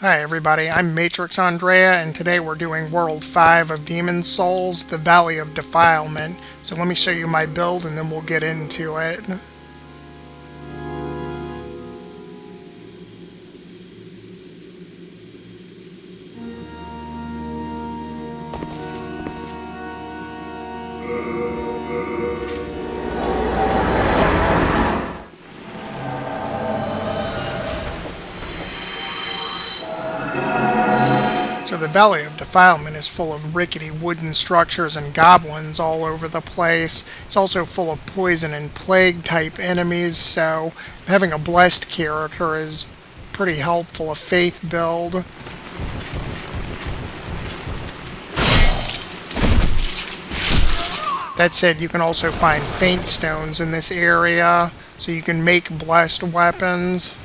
Hi everybody, I'm Matrix Andrea, and today we're doing World 5 of Demon's Souls, the Valley of Defilement. So let me show you my build and then we'll get into it. So the Valley of Defilement is full of rickety wooden structures and goblins all over the place. It's also full of poison and plague type enemies, so having a blessed character is pretty helpful, a faith build. That said, you can also find Faintstones in this area, so you can make blessed weapons.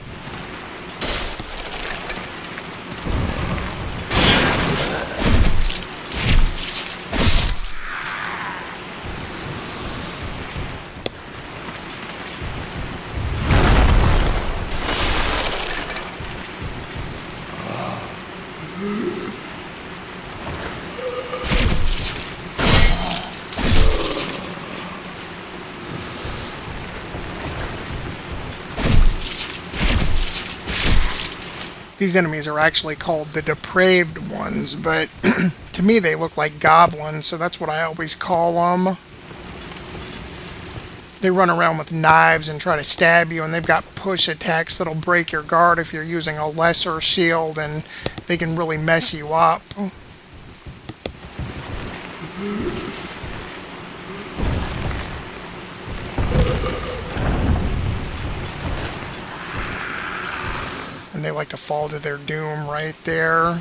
These enemies are actually called the depraved ones, but to me they look like goblins, so that's what I always call them. They run around with knives and try to stab you, and they've got push attacks that'll break your guard if you're using a lesser shield, and they can really mess you up. And they like to fall to their doom right there.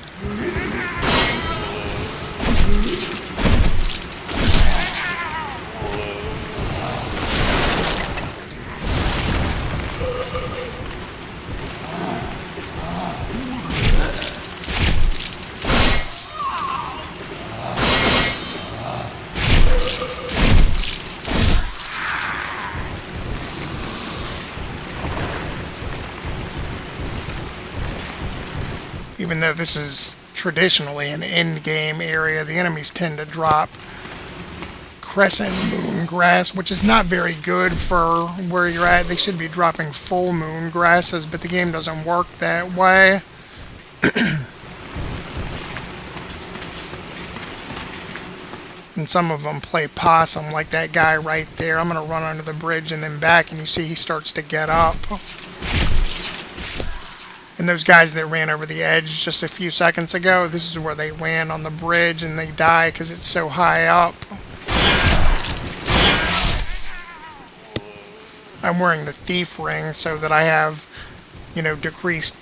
Even though this is traditionally an end-game area, the enemies tend to drop crescent moon grass, which is not very good for where you're at. They should be dropping full moon grasses, but the game doesn't work that way. And some of them play possum, like that guy right there. I'm going to run under the bridge and then back, and you see he starts to get up. And those guys that ran over the edge just a few seconds ago, this is where they land on the bridge and they die because it's so high up. I'm wearing the thief ring so that I have, decreased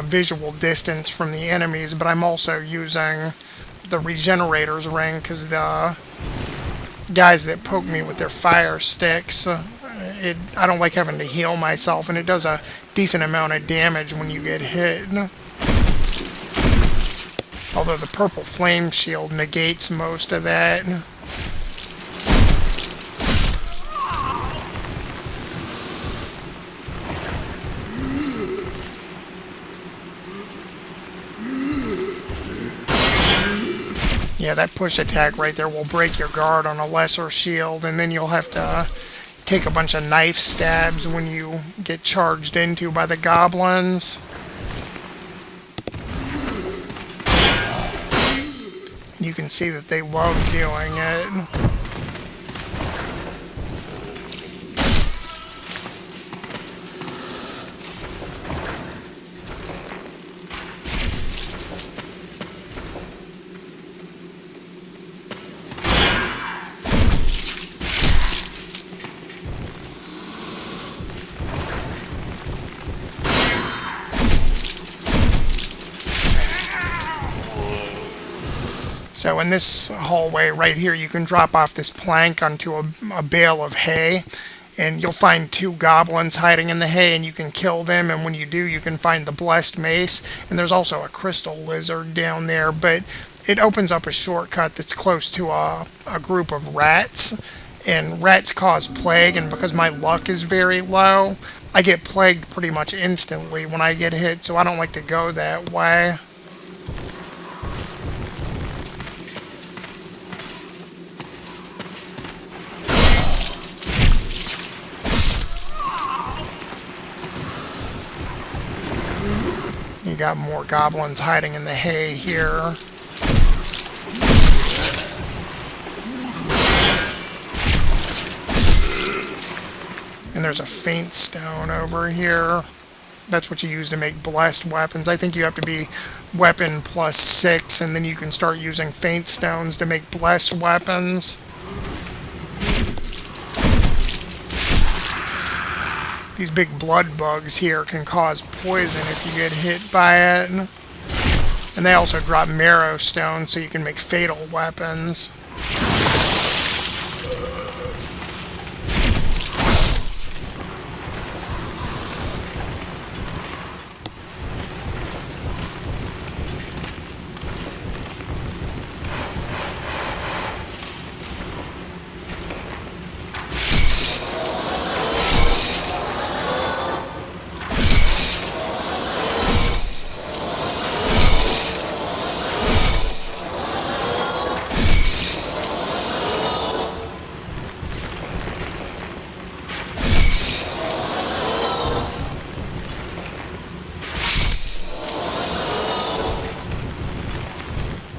visual distance from the enemies, but I'm also using the regenerator's ring because the guys that poke me with their fire sticks, I don't like having to heal myself, and it does a decent amount of damage when you get hit. Although the purple flame shield negates most of that. Yeah, that push attack right there will break your guard on a lesser shield, and then you'll have to take a bunch of knife stabs when you get charged into by the goblins. You can see that they love doing it. So in this hallway right here, you can drop off this plank onto a bale of hay, and you'll find two goblins hiding in the hay, and you can kill them, and when you do, you can find the blessed mace, and there's also a crystal lizard down there, but it opens up a shortcut that's close to a group of rats, and rats cause plague, and because my luck is very low, I get plagued pretty much instantly when I get hit, so I don't like to go that way. You got more goblins hiding in the hay here. And there's a Faintstone over here. That's what you use to make blessed weapons. I think you have to be weapon plus 6, and then you can start using Faintstones to make blessed weapons. These big blood bugs here can cause poison if you get hit by it. And they also drop marrow stones so you can make fatal weapons.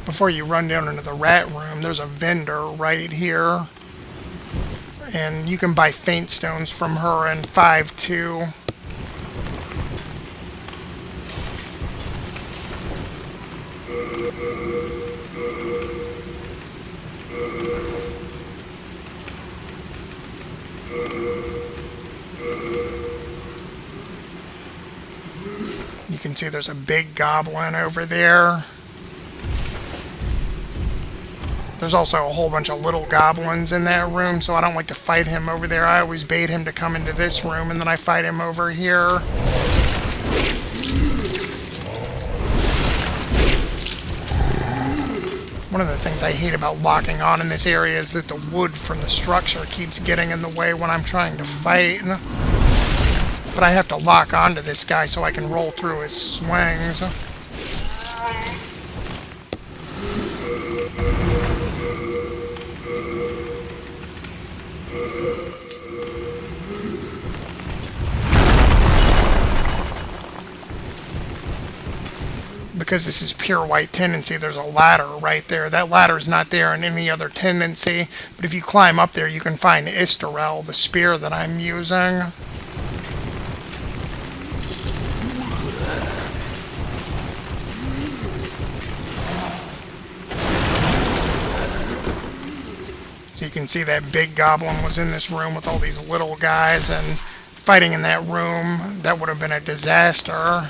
Before you run down into the rat room, there's a vendor right here. And you can buy Faintstones from her in 5.2. You can see there's a big goblin over there. There's also a whole bunch of little goblins in that room, so I don't like to fight him over there. I always bait him to come into this room, and then I fight him over here. One of the things I hate about locking on in this area is that the wood from the structure keeps getting in the way when I'm trying to fight. But I have to lock onto this guy so I can roll through his swings. Because this is pure white tendency, there's a ladder right there. That ladder is not there in any other tendency, but if you climb up there, you can find Istarel, the spear that I'm using. So you can see that big goblin was in this room with all these little guys, and fighting in that room, that would have been a disaster.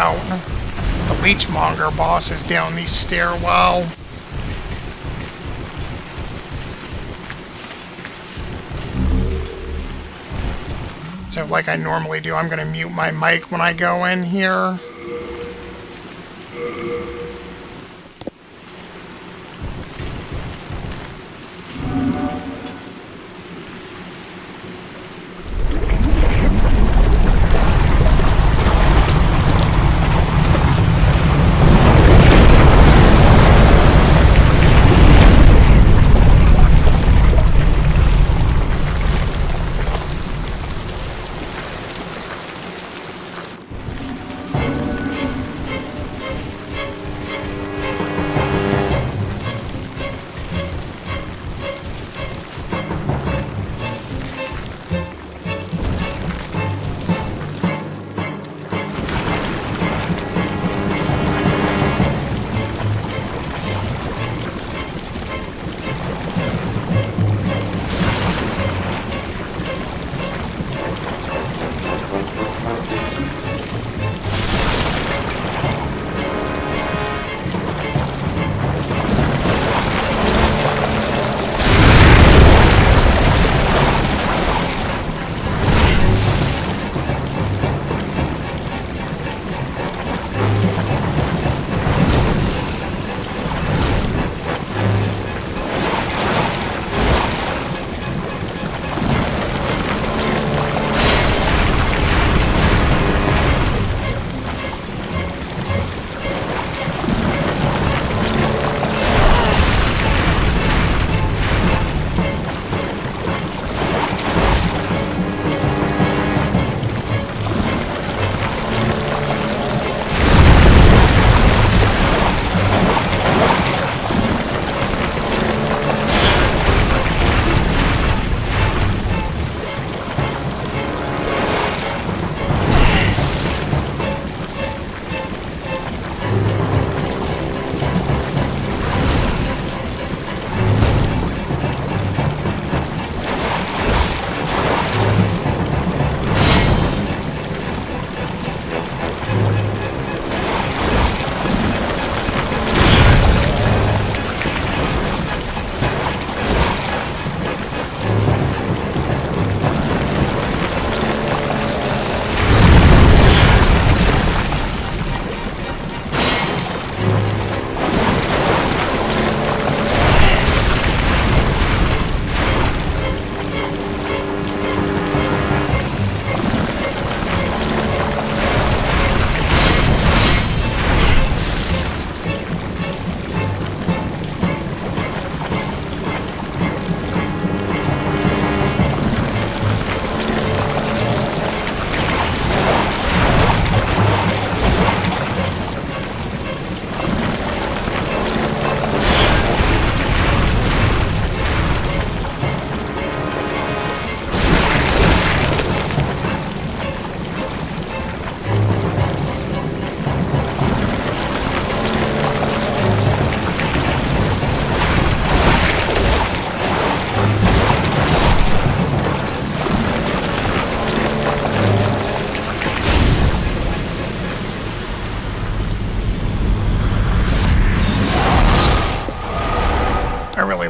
out the Leechmonger bosses down these stairwell. So like I normally do, I'm going to mute my mic when I go in here.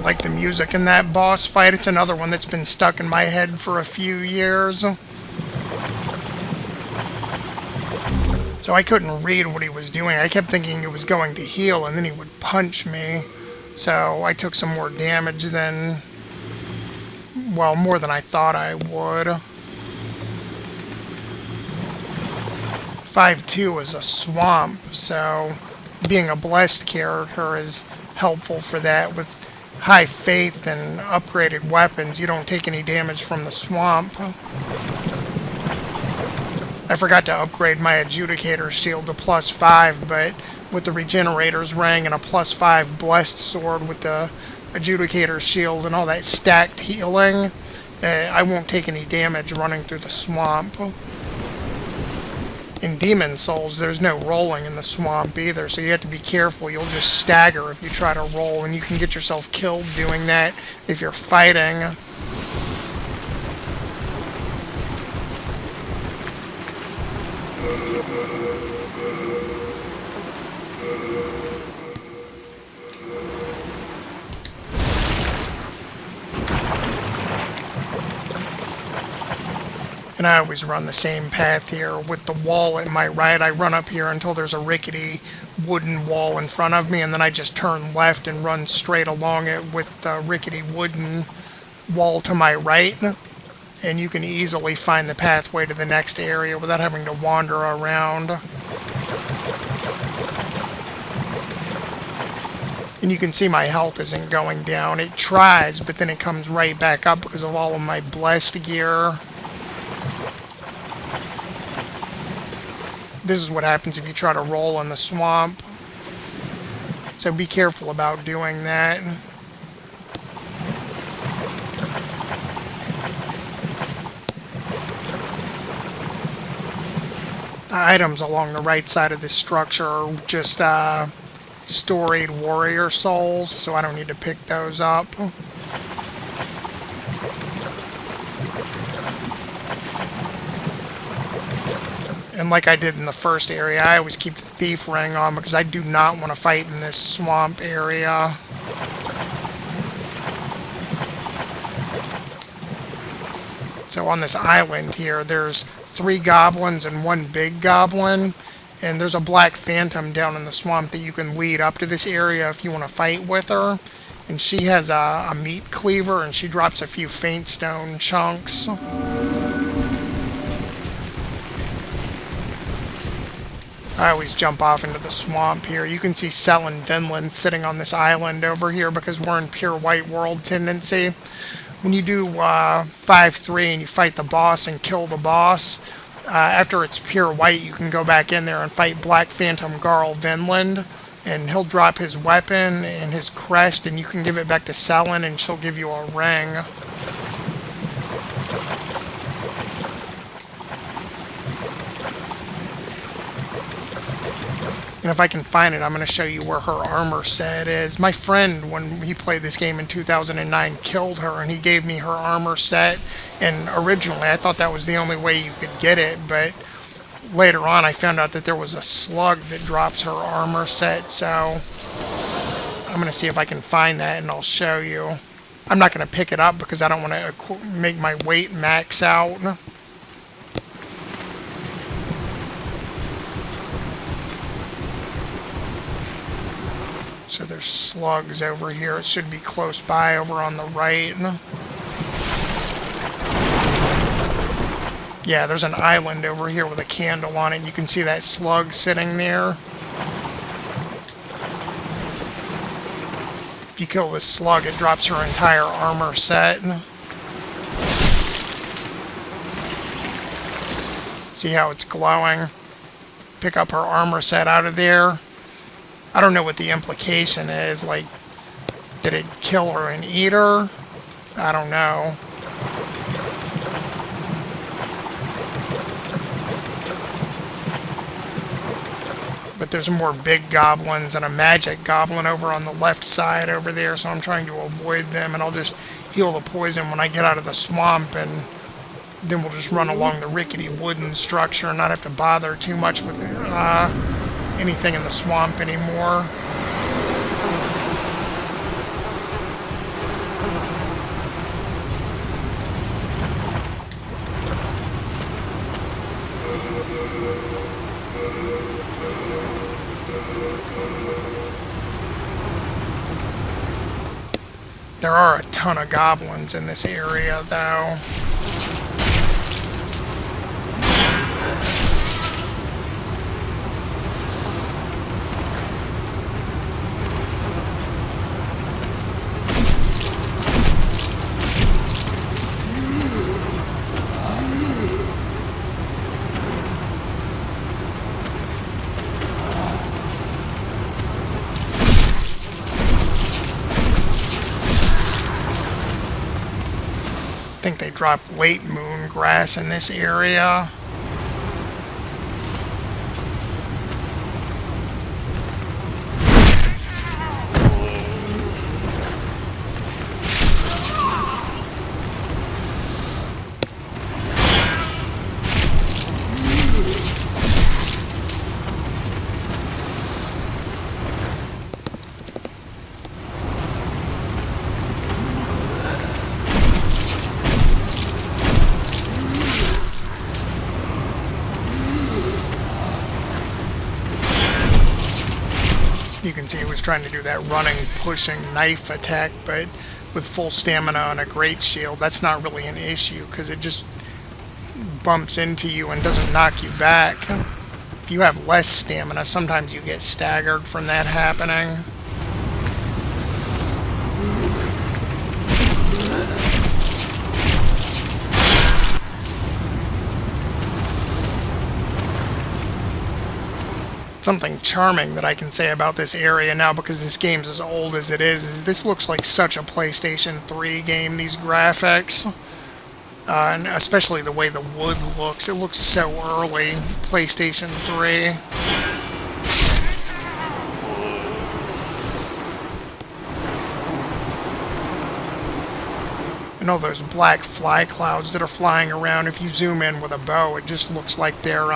Like the music in that boss fight. It's another one that's been stuck in my head for a few years. So I couldn't read what he was doing. I kept thinking he was going to heal and then he would punch me. So I took some more damage than, well, more than I thought I would. 5-2 is a swamp, so being a blessed character is helpful for that. With high faith and upgraded weapons, you don't take any damage from the swamp. I forgot to upgrade my Adjudicator's shield to +5, but with the Regenerator's ring and a +5 blessed sword with the Adjudicator's shield and all that stacked healing, I won't take any damage running through the swamp. In Demon Souls, there's no rolling in the swamp either, so you have to be careful. You'll just stagger if you try to roll, and you can get yourself killed doing that if you're fighting. And I always run the same path here. With the wall at my right, I run up here until there's a rickety wooden wall in front of me, and then I just turn left and run straight along it with the rickety wooden wall to my right. And you can easily find the pathway to the next area without having to wander around. And you can see my health isn't going down. It tries, but then it comes right back up because of all of my blessed gear. This is what happens if you try to roll in the swamp. So be careful about doing that. The items along the right side of this structure are just storied warrior souls, so I don't need to pick those up. And like I did in the first area, I always keep the thief ring on because I do not want to fight in this swamp area. So on this island here, there's 3 goblins and 1 big goblin. And there's a Black Phantom down in the swamp that you can lead up to this area if you want to fight with her. And she has a meat cleaver, and she drops a few Faintstone chunks. I always jump off into the swamp here. You can see Selen Vinland sitting on this island over here because we're in pure white world tendency. When you do 5-3 and you fight the boss and kill the boss, after it's pure white, you can go back in there and fight Black Phantom Garl Vinland, and he'll drop his weapon and his crest, and you can give it back to Selen, and she'll give you a ring. And if I can find it, I'm going to show you where her armor set is. My friend, when he played this game in 2009, killed her, and he gave me her armor set. And originally, I thought that was the only way you could get it, but later on, I found out that there was a slug that drops her armor set, so I'm going to see if I can find that, and I'll show you. I'm not going to pick it up because I don't want to make my weight max out. So there's slugs over here. It should be close by over on the right. Yeah, there's an island over here with a candle on it. And you can see that slug sitting there. If you kill this slug, it drops her entire armor set. See how it's glowing? Pick up her armor set out of there. I don't know what the implication is. Like, did it kill her and eat her? I don't know. But there's more big goblins and a magic goblin over on the left side over there, so I'm trying to avoid them, and I'll just heal the poison when I get out of the swamp, and then we'll just run along the rickety wooden structure and not have to bother too much with anything in the swamp anymore. There are a ton of goblins in this area, though. I think they drop late moon grass in this area. You can see he was trying to do that running, pushing knife attack, but with full stamina and a great shield, that's not really an issue because it just bumps into you and doesn't knock you back. If you have less stamina, sometimes you get staggered from that happening. Something charming that I can say about this area now, because this game's as old as it is this looks like such a PlayStation 3 game, these graphics. And especially the way the wood looks. It looks so early, PlayStation 3. And all those black fly clouds that are flying around, if you zoom in with a bow, it just looks like they're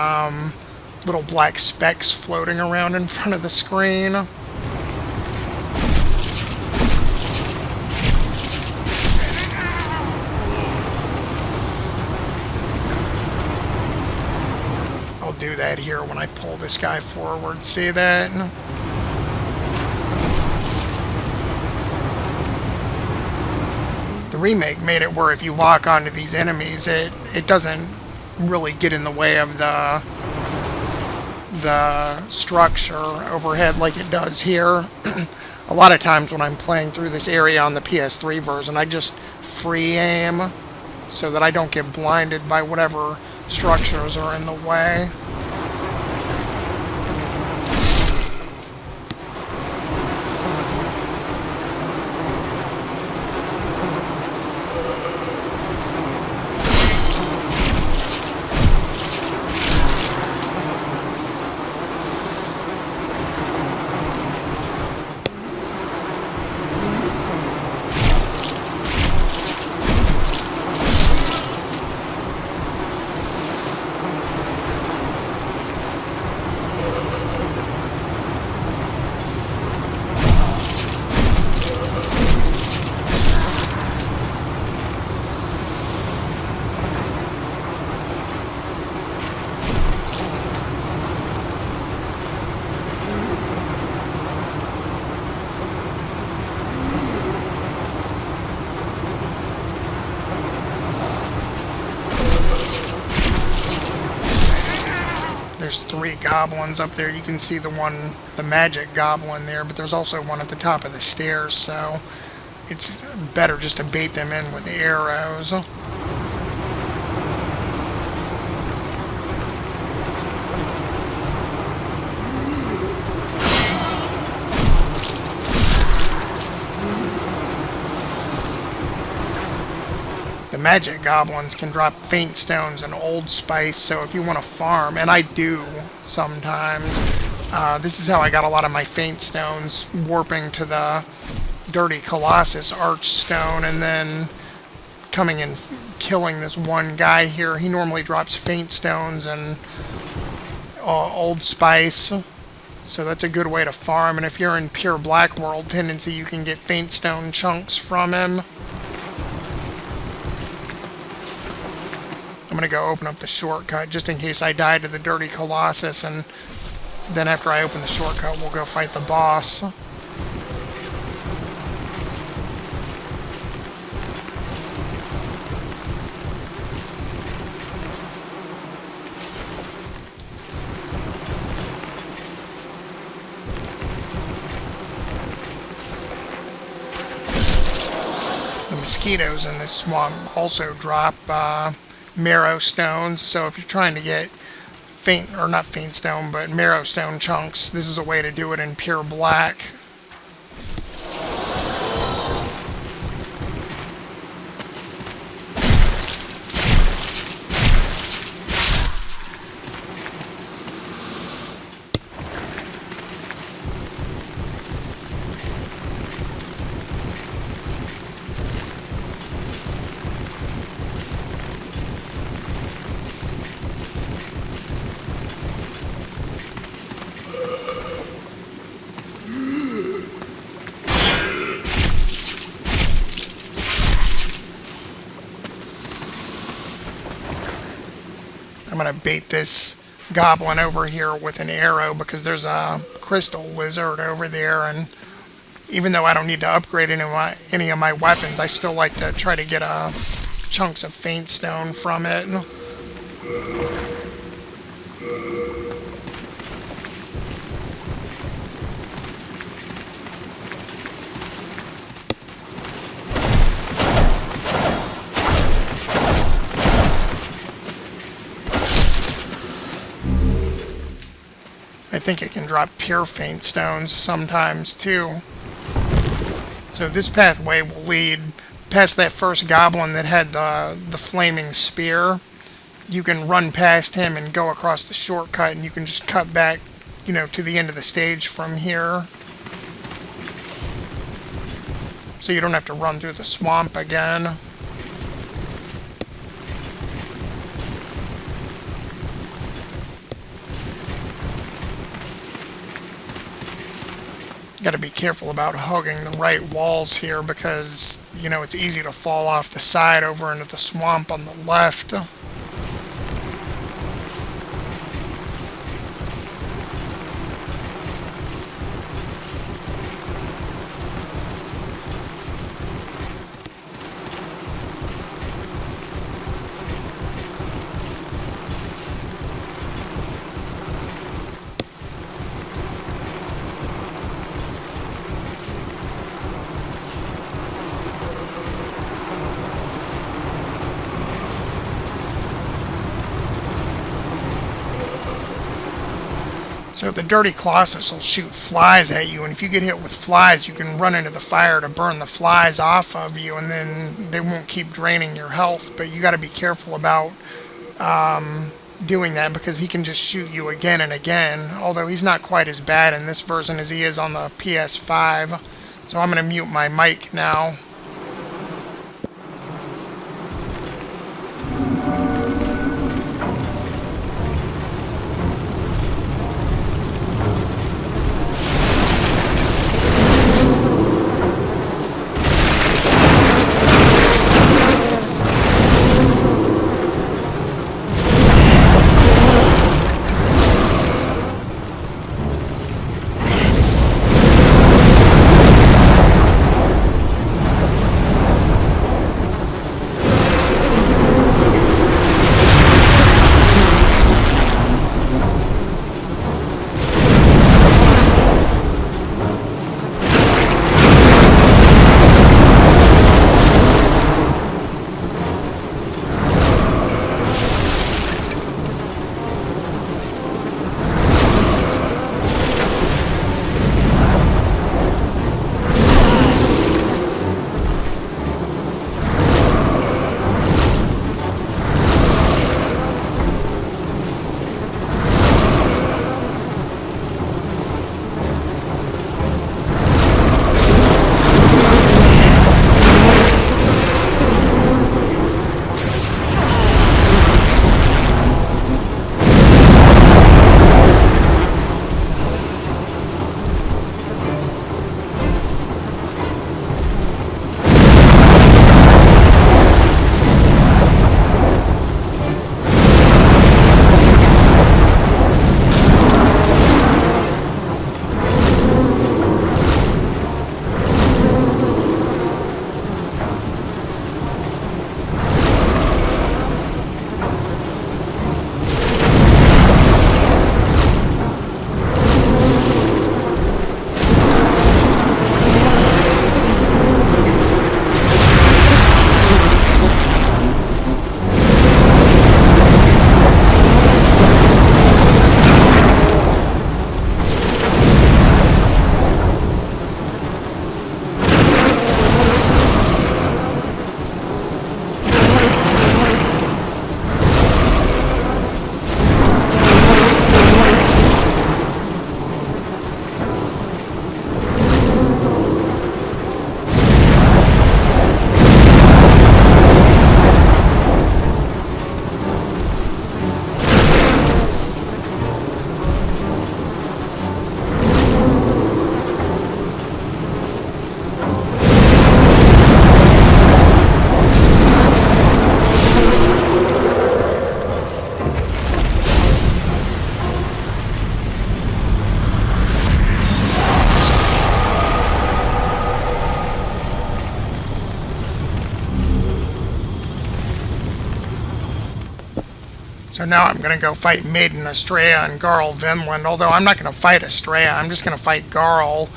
little black specks floating around in front of the screen. I'll do that here when I pull this guy forward. See that? The remake made it where if you lock onto these enemies, it doesn't really get in the way of the structure overhead like it does here. A lot of times when I'm playing through this area on the PS3 version, I just free aim so that I don't get blinded by whatever structures are in the way. There's 3 goblins up there. You can see the magic goblin there, but there's also one at the top of the stairs, so it's better just to bait them in with the arrows. The magic goblins can drop Faintstones and Old Spice, so if you want to farm, and I do sometimes, this is how I got a lot of my Faintstones, warping to the Dirty Colossus Archstone, and then coming and killing this one guy here. He normally drops Faintstones and Old Spice, so that's a good way to farm, and if you're in pure Black World Tendency, you can get Faintstone chunks from him. I'm going to go open up the shortcut just in case I die to the Dirty Colossus, and then after I open the shortcut, we'll go fight the boss. The mosquitoes in this swamp also drop marrow stones, so if you're trying to get not Faintstone, but marrow stone chunks, this is a way to do it in pure black. I'm going to bait this goblin over here with an arrow because there's a crystal lizard over there, and even though I don't need to upgrade any of my weapons, I still like to try to get chunks of Faintstone from it. I think it can drop pure Faintstones sometimes too. So this pathway will lead past that first goblin that had the flaming spear. You can run past him and go across the shortcut, and you can just cut back, to the end of the stage from here. So you don't have to run through the swamp again. Got to be careful about hugging the right walls here because, it's easy to fall off the side over into the swamp on the left. So the Dirty Colossus will shoot flies at you, and if you get hit with flies, you can run into the fire to burn the flies off of you, and then they won't keep draining your health. But you got to be careful about doing that because he can just shoot you again and again, although he's not quite as bad in this version as he is on the PS5. So I'm going to mute my mic now. So now I'm going to go fight Maiden Astraea and Garl Vinland, although I'm not going to fight Astraea, I'm just going to fight Garl.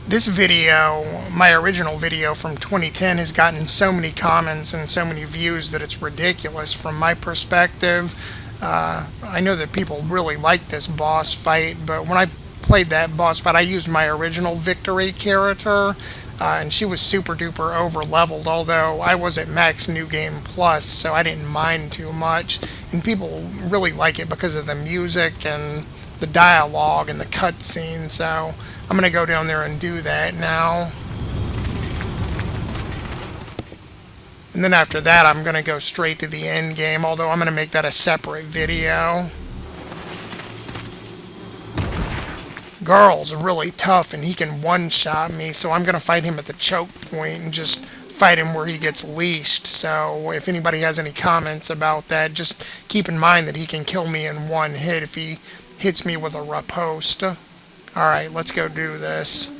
This video, my original video from 2010, has gotten so many comments and so many views that it's ridiculous from my perspective. I know that people really like this boss fight, but when I played that boss fight, I used my original Victory character, and she was super duper over leveled, although I was at max New Game Plus, so I didn't mind too much. And people really like it because of the music and the dialogue and the cutscene, so I'm going to go down there and do that now. And then after that, I'm going to go straight to the end game, although I'm going to make that a separate video. Garl's really tough, and he can one-shot me, so I'm going to fight him at the choke point and just fight him where he gets leashed. So if anybody has any comments about that, just keep in mind that he can kill me in one hit if he hits me with a riposte. Alright, let's go do this.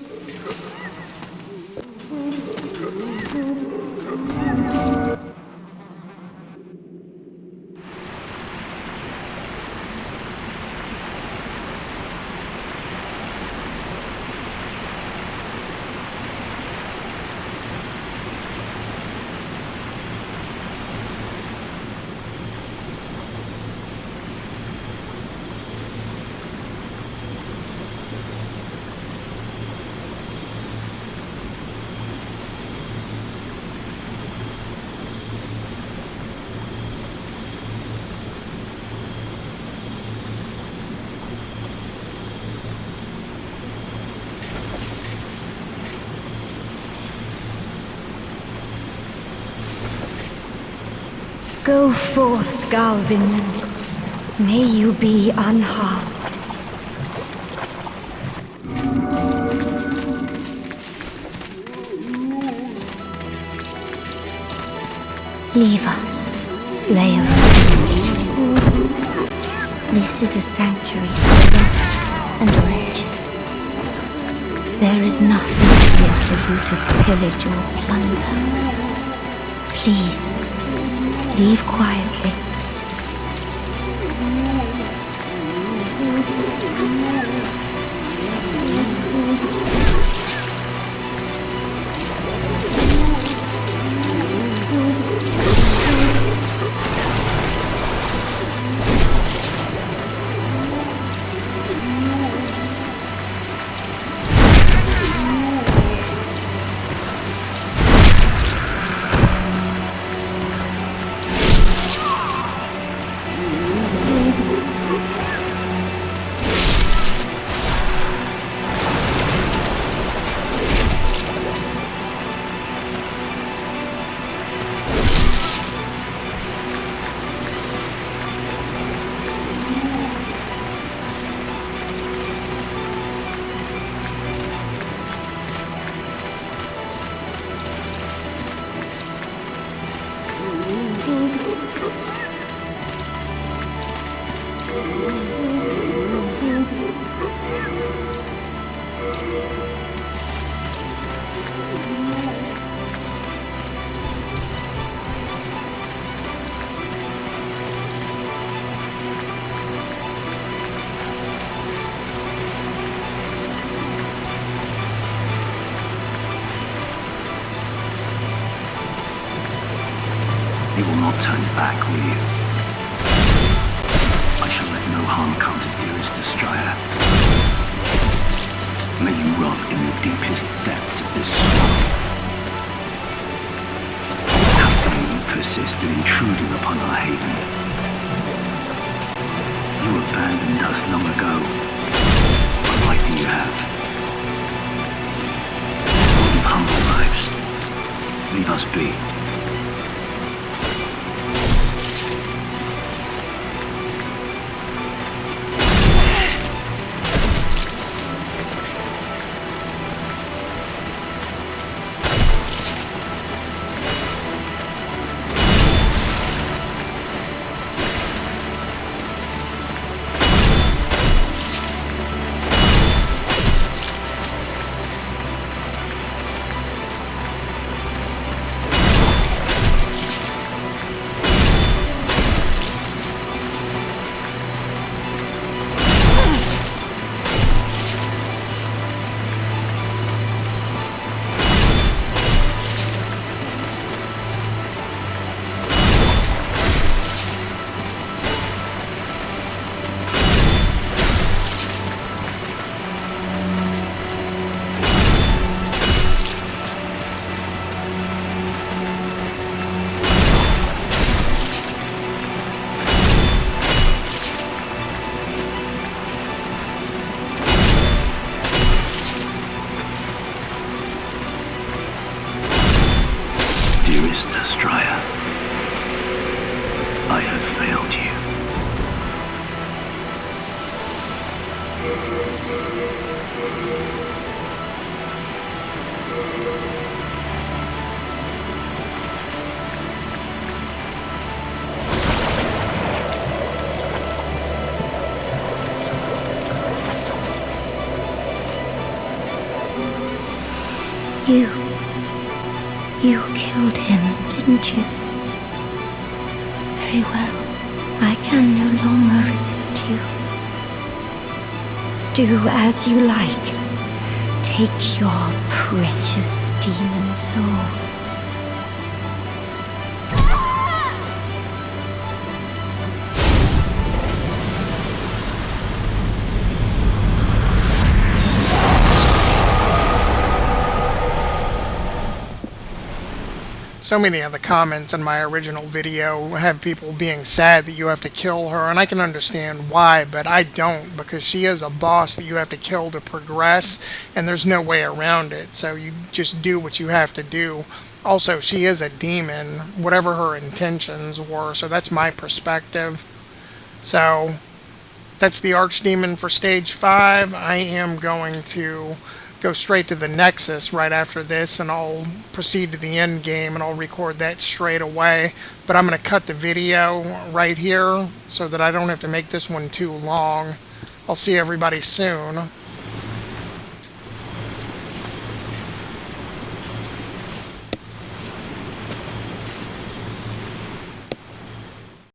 Go forth, Garl Vinland. May you be unharmed. Leave us, Slayer of Demons. This is a sanctuary for loss and rage. There is nothing here for you to pillage or plunder. Please, leave quietly. You will not turn back, will you? I shall let no harm come to dearest Astraea. May you rot in the deepest depths of this swamp. How dare you persist in intruding upon our haven? You abandoned us long ago. What right do you have? Live humble lives. Leave us be. You killed him, didn't you? Very well. I can no longer resist you. Do as you like. Take your precious demon soul. So many of the comments in my original video have people being sad that you have to kill her, and I can understand why, but I don't, because she is a boss that you have to kill to progress, and there's no way around it, so you just do what you have to do. Also, she is a demon, whatever her intentions were, so that's my perspective. So, that's the Archdemon for Stage 5. I am going to go straight to the Nexus right after this, and I'll proceed to the end game, and I'll record that straight away. But I'm going to cut the video right here so that I don't have to make this one too long. I'll see everybody soon.